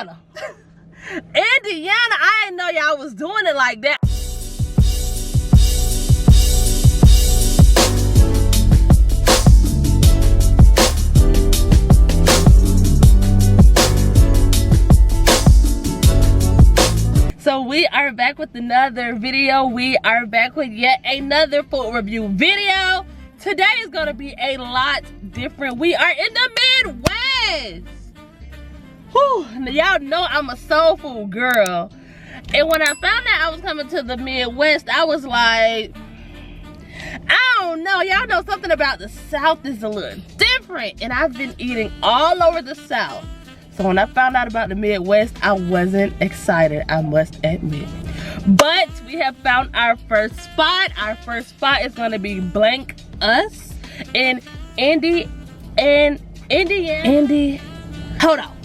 Indiana. Indiana, I didn't know y'all was doing it like that. So we are back with another video. We are back with yet another food review video. Today is gonna be a lot different. We are in the Midwest. Whew, y'all know I'm a soul food girl. And when I found out I was coming to the Midwest, I was like, I don't know. Y'all know something about the South is a little different. And I've been eating all over the South. So when I found out about the Midwest, I wasn't excited, I must admit. But we have found our first spot. Our first spot is gonna be BlankUs in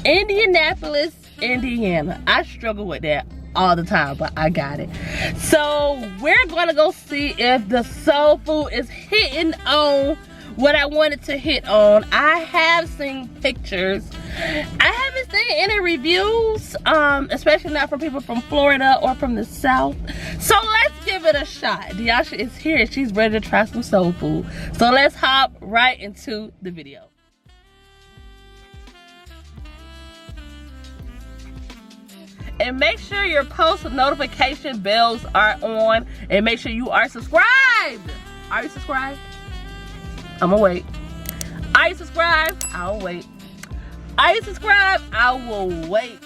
Indianapolis, Indiana. I struggle with that all the time, but I got it. So we're gonna go see if the soul food is hitting on what I wanted to hit on. I have seen pictures. I haven't seen any reviews, especially not from people from Florida or from the South. So let's give it a shot. Diasha is here and she's ready to try some soul food. So let's hop right into the video. And make sure your post notification bells are on, and make sure you are subscribed. Are you subscribed? I'm gonna wait. Are you subscribed? I'll wait. Are you subscribed? I will wait.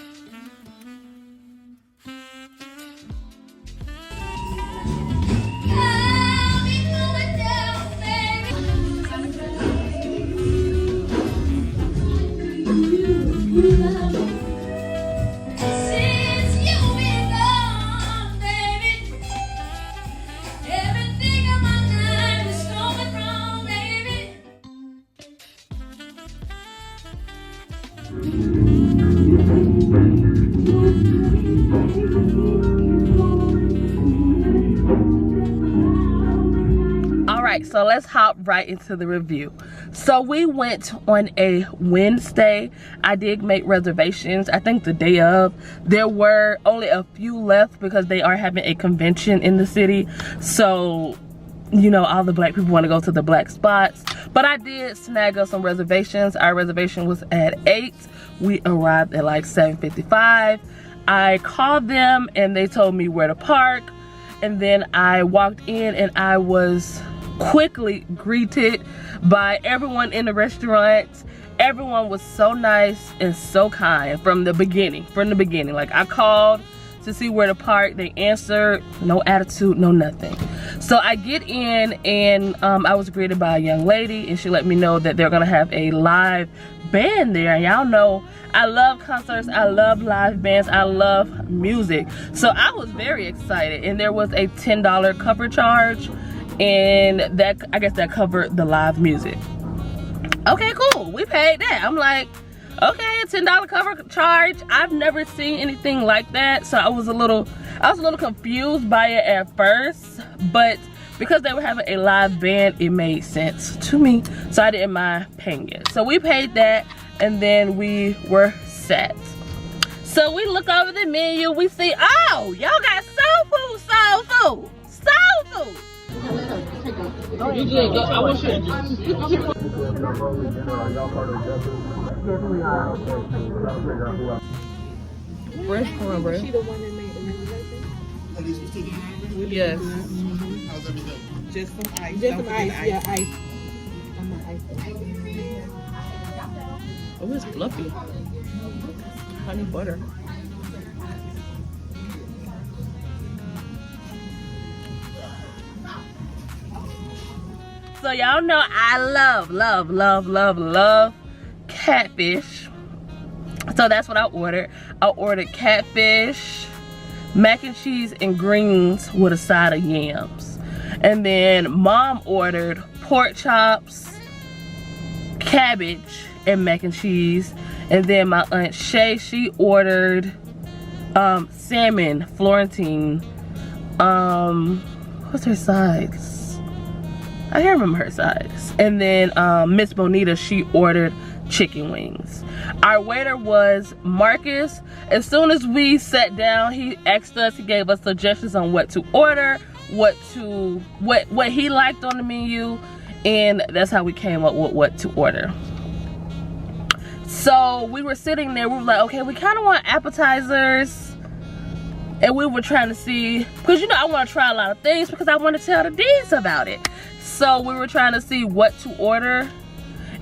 Alright, so let's hop right into the review. So we went on a Wednesday. I did make reservations, I think the day of. There were only a few left because they are having a convention in the city. So, you know, all the black people want to go to the black spots. But I did snag up some reservations. Our reservation was at 8. We arrived at like 7:55. I called them and they told me where to park. And then I walked in and I was quickly greeted by everyone in the restaurant. Everyone was so nice and so kind from the beginning. Like, I called to see where to park. They answered, no attitude, no nothing. So I get in and I was greeted by a young lady and she let me know that they're gonna have a live band there. And y'all know I love concerts, I love live bands, I love music. So I was very excited, and there was a $10 cover charge, and that, I guess that covered the live music. Okay, cool, we paid that. I'm like, okay, a $10 cover charge. I've never seen anything like that, so I was a little confused by it at first, but because they were having a live band, it made sense to me, so I didn't mind paying it. So we paid that, and then we were set. So we look over the menu, we see, oh, y'all got soul food, soul food, soul food. You did go. I wish you fresh cornbread. She the one that made the reservation? Yes. How's everything? Just some ice. Just some ice. Yeah, ice. I'm not ice. Oh, it's fluffy. Honey butter. So y'all know I love catfish. So that's what I ordered. I ordered catfish, mac and cheese, and greens with a side of yams. And then mom ordered pork chops, cabbage, and mac and cheese. And then my aunt Shay, she ordered salmon Florentine. What's her size? I can't remember her size. And then Miss Bonita, she ordered chicken wings. Our waiter was Marcus. As soon as we sat down, he asked us, he gave us suggestions on what to order, what he liked on the menu, and that's how we came up with what to order. So we were sitting there, we were like, okay, we kind of want appetizers, and we were trying to see, because you know I want to try a lot of things because I want to tell the D's about it. So we were trying to see what to order,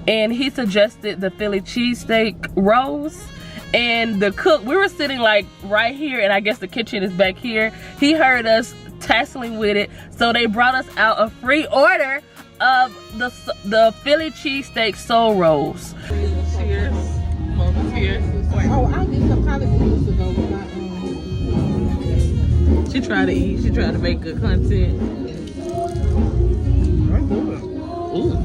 and he suggested the Philly cheesesteak rolls. And the cook, we were sitting like right here, and I guess the kitchen is back here. He heard us tasseling with it, so they brought us out a free order of the Philly cheesesteak soul rolls. Cheers. Mama's here. Oh, I did some college years ago with my She tried to eat. She tried to make good content. Ooh.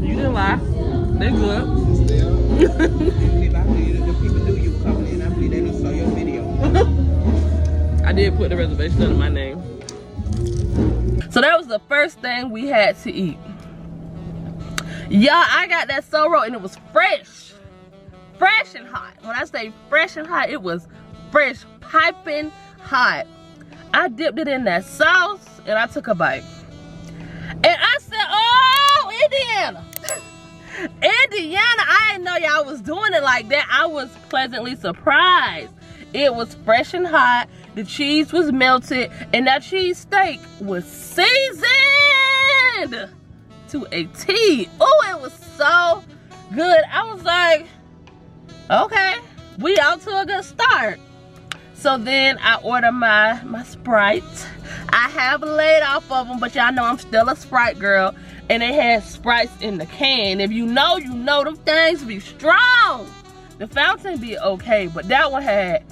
You didn't lie. They're good. I believe the people knew you were coming in. I believe they done saw your video. I did put the reservation under my name. So that was the first thing we had to eat. Y'all, I got that soul roll and it was fresh. Fresh and hot. When I say fresh and hot, it was fresh, piping hot. I dipped it in that sauce and I took a bite. And I said, oh, Indiana. Indiana, I didn't know y'all was doing it like that. I was pleasantly surprised. It was fresh and hot. The cheese was melted, and that cheese steak was seasoned to a T. Oh, it was so good. I was like, okay, we out to a good start. So then I ordered my Sprite. I have laid off of them, but y'all know I'm still a Sprite girl. And they had Sprites in the can. If you know them things be strong. The fountain be okay, but that one had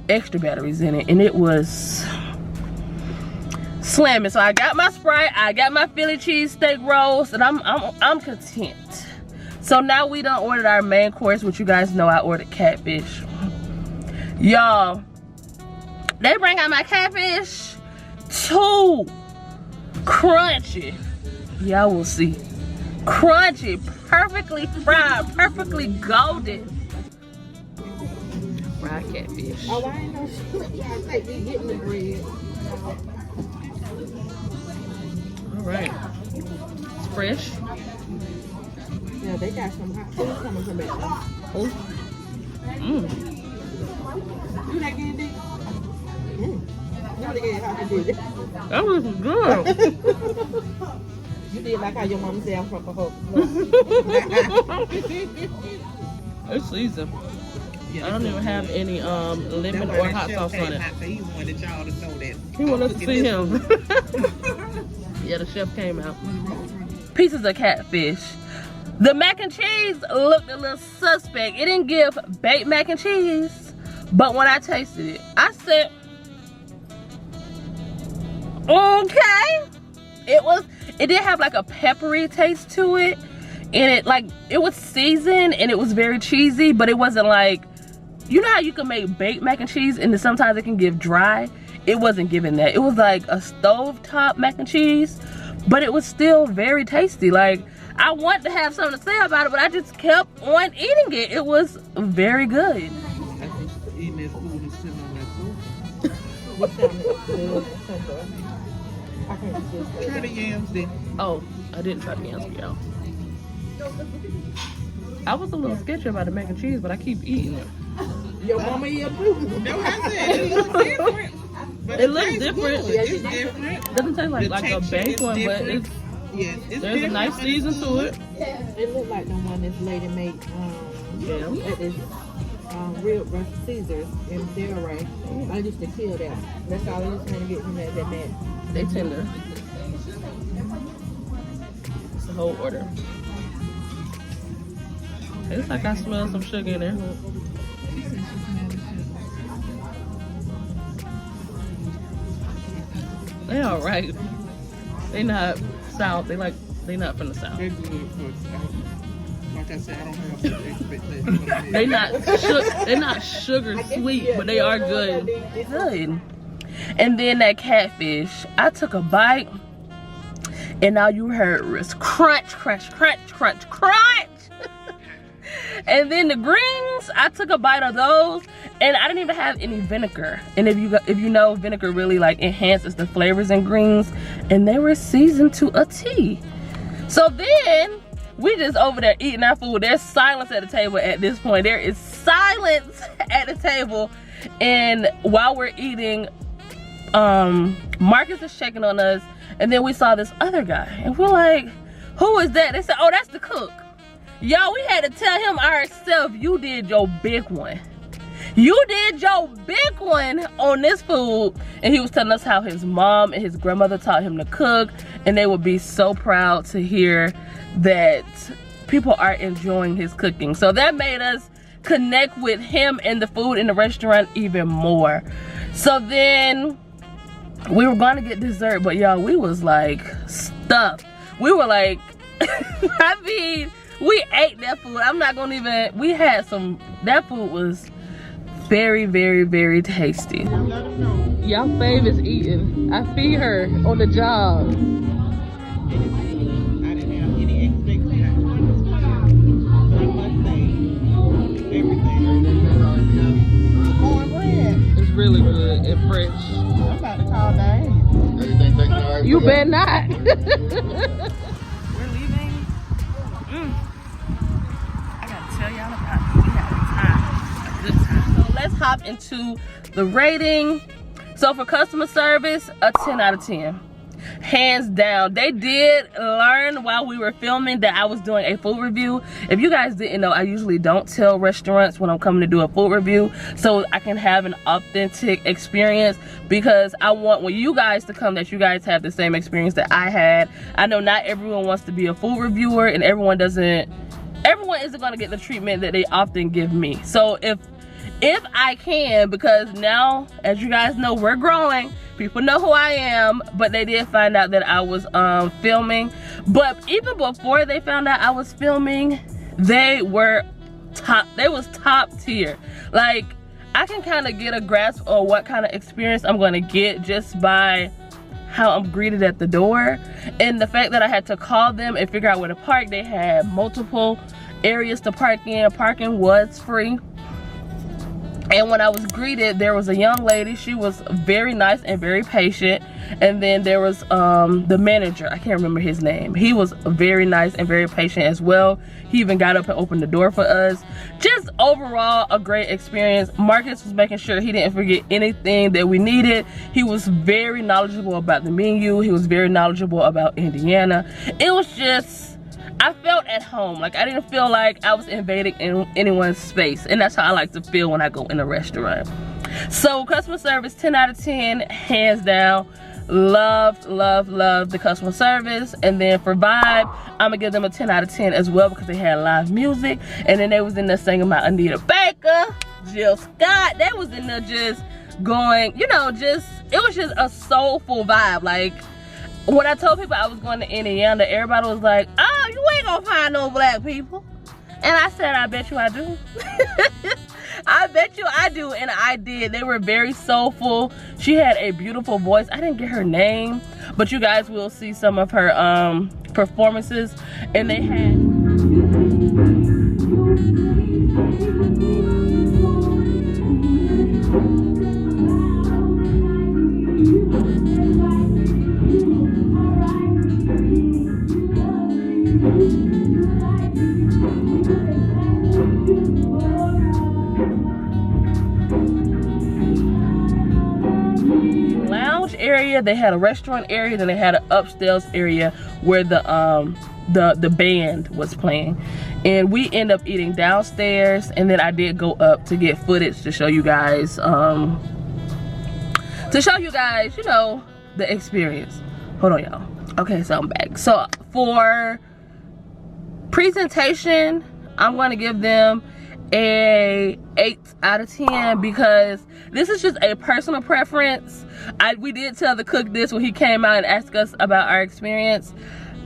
extra batteries in it, and it was slamming. So I got my Sprite, I got my Philly cheesesteak rolls, and I'm content. So now we done ordered our main course, which you guys know I ordered catfish. Y'all, they bring out my catfish too crunchy. Y'all will see. Crunchy, perfectly fried, perfectly golden. Fried catfish. Oh, I ain't know shit. I think we getting the bread. All right. It's fresh. Yeah, they got some hot food coming from back there. Oh. Mmm. You that good, D? You really get how you did it. That was good. You did like how your mom said I'm from Pahokee. It's seasoned. I don't even have any lemon or hot sauce on it. He wanted y'all to know that. He wanted us to see him. Yeah, the chef came out. Pieces of catfish. The mac and cheese looked a little suspect. It didn't give baked mac and cheese, but when I tasted it, I said, okay. It did have like a peppery taste to it, and it was seasoned and it was very cheesy, but it wasn't like, you know how you can make baked mac and cheese and then sometimes it can give dry? It wasn't giving that. It was like a stovetop mac and cheese, but it was still very tasty. Like, I want to have something to say about it, but I just kept on eating it. It was very good. Eating this food and sitting on that sofa. Try the yams then. Oh, I didn't try the yams for y'all. I was a little sketchy about the mac and cheese, but I keep eating it. Your mama eat too. That's what I said. It looks different. But it looks different. Yeah, it's different. It doesn't taste like a baked one, but it's there's a nice season to it. It looked like the one this lady made at this real Caesars in Delray. I used to kill that. That's all I was trying to get from that mat. They tender. It's a whole order. It's like I smell some sugar in there. They all right. They not south. They not from the south. They're good for like I said, I don't have expectations. They're not sugar sweet, but they are good. Good. And then that catfish, I took a bite, and all you heard was crunch, crunch, crunch, crunch, crunch. And then the greens, I took a bite of those, and I didn't even have any vinegar. And if you know, vinegar really like enhances the flavors in greens, and they were seasoned to a T. So then we just over there eating our food. There's silence at the table at this point. There is silence at the table, and while we're eating, Marcus is checking on us, and then we saw this other guy, and we're like, who is that? They said, oh, that's the cook. Y'all, we had to tell him ourselves, you did your big one. You did your big one on this food. And he was telling us how his mom and his grandmother taught him to cook, and they would be so proud to hear that people are enjoying his cooking. So that made us connect with him and the food in the restaurant even more. So then we were going to get dessert, but y'all, we was like stuffed. We were like, I mean, we ate that food. I'm not gonna even, we had some, that food was very, very, very tasty. Y'all fave is eating. I feed her on the job. I didn't have any expectations. I must say, everything. Cornbread. It's really good and fresh. I'm about to call Diane. You better not. We're leaving. I gotta tell y'all about it. We had a good time. So let's hop into the rating. So for customer service, a 10 out of 10. Hands down. They did learn while we were filming that I was doing a food review. If you guys didn't know, I usually don't tell restaurants when I'm coming to do a food review, so I can have an authentic experience, because I want when you guys to come that you guys have the same experience that I had. I know not everyone wants to be a food reviewer, and everyone isn't going to get the treatment that they often give me. So if I can, because now, as you guys know, we're growing. People know who I am, but they did find out that I was filming. But even before they found out I was filming, they was top tier. Like, I can kind of get a grasp of what kind of experience I'm going to get just by how I'm greeted at the door. And the fact that I had to call them and figure out where to park. They had multiple areas to park in. Parking was free. And when I was greeted, there was a young lady. She was very nice and very patient. And then there was the manager. I can't remember his name. He was very nice and very patient as well. He even got up and opened the door for us. Just overall, a great experience. Marcus was making sure he didn't forget anything that we needed. He was very knowledgeable about the menu. He was very knowledgeable about Indiana. It was just, I felt at home. Like, I didn't feel like I was invading in anyone's space. And that's how I like to feel when I go in a restaurant. So customer service, 10 out of 10, hands down. Loved the customer service. And then for vibe, I'm gonna give them a 10 out of 10 as well, because they had live music. And then they was in there singing about Anita Baker, Jill Scott. They was in there just going, you know, just, it was just a soulful vibe. Like, when I told people I was going to Indiana, everybody was like, oh, you ain't gonna find no black people. And I said, I bet you I do. I bet you I do, and I did. They were very soulful. She had a beautiful voice. I didn't get her name, but you guys will see some of her performances. And they had... lounge area. They had a restaurant area, then they had an upstairs area where the band was playing. And we end up eating downstairs, and then I did go up to get footage to show you guys you know, the experience. Hold on, y'all. Okay, so I'm back. So for presentation, I'm going to give them a 8 out of 10, because this is just a personal preference. We did tell the cook this when he came out and asked us about our experience.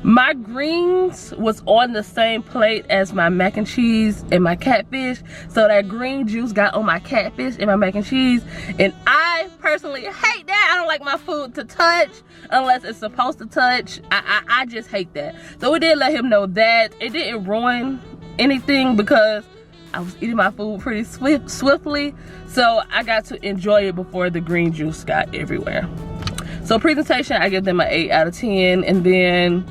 My greens was on the same plate as my mac and cheese and my catfish, so that green juice got on my catfish and my mac and cheese, and I personally hate that. I don't like my food to touch unless it's supposed to touch. I just hate that. So we did let him know that. It didn't ruin anything because I was eating my food pretty swiftly, so I got to enjoy it before the green juice got everywhere. So presentation, I give them an 8 out of 10, and then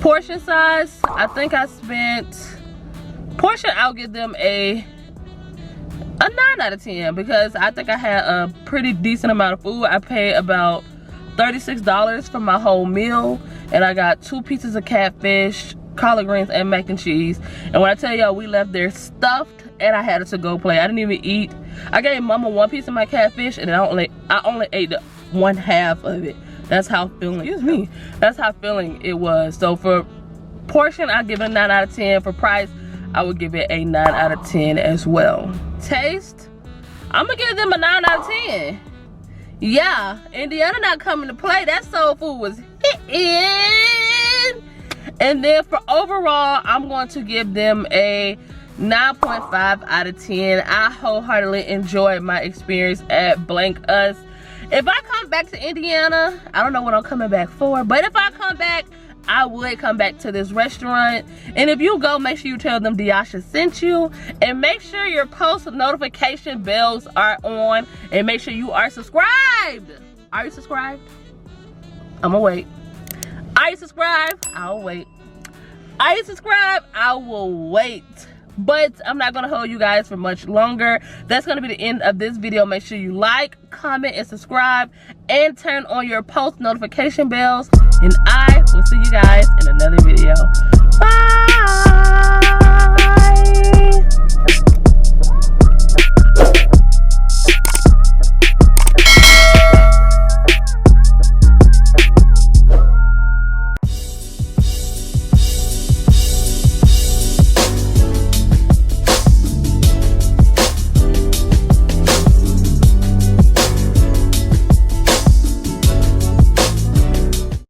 portion size, I think I spent, portion I'll give them a 9 out of 10 because I think I had a pretty decent amount of food. I paid about $36 for my whole meal, and I got 2 pieces of catfish, collard greens, and mac and cheese. And when I tell y'all, we left there stuffed, and I had a to-go plate. I didn't even eat. I gave mama 1 piece of my catfish, and I only ate the 1/2 of it. That's how feeling, excuse me, that's how feeling it was. So for portion, I give it a 9 out of 10. For price, I would give it a 9 out of 10 as well. Taste, I'm gonna give them a 9 out of 10. Yeah, Indiana not coming to play. That soul food was hitting. And then for overall, I'm going to give them a 9.5 out of 10. I wholeheartedly enjoyed my experience at BlankUs. If I come back to Indiana, I don't know what I'm coming back for, but if I come back, I would come back to this restaurant. And if you go, make sure you tell them Diasha sent you, and make sure your post notification bells are on, and make sure you are subscribed. Are you subscribed? I'm gonna wait. Are you subscribed? I'll wait. Are you subscribed? I will wait. But I'm not gonna hold you guys for much longer. That's gonna be the end of this video. Make sure you like, comment, and subscribe, and turn on your post notification bells. And I will see you guys in another video. Bye.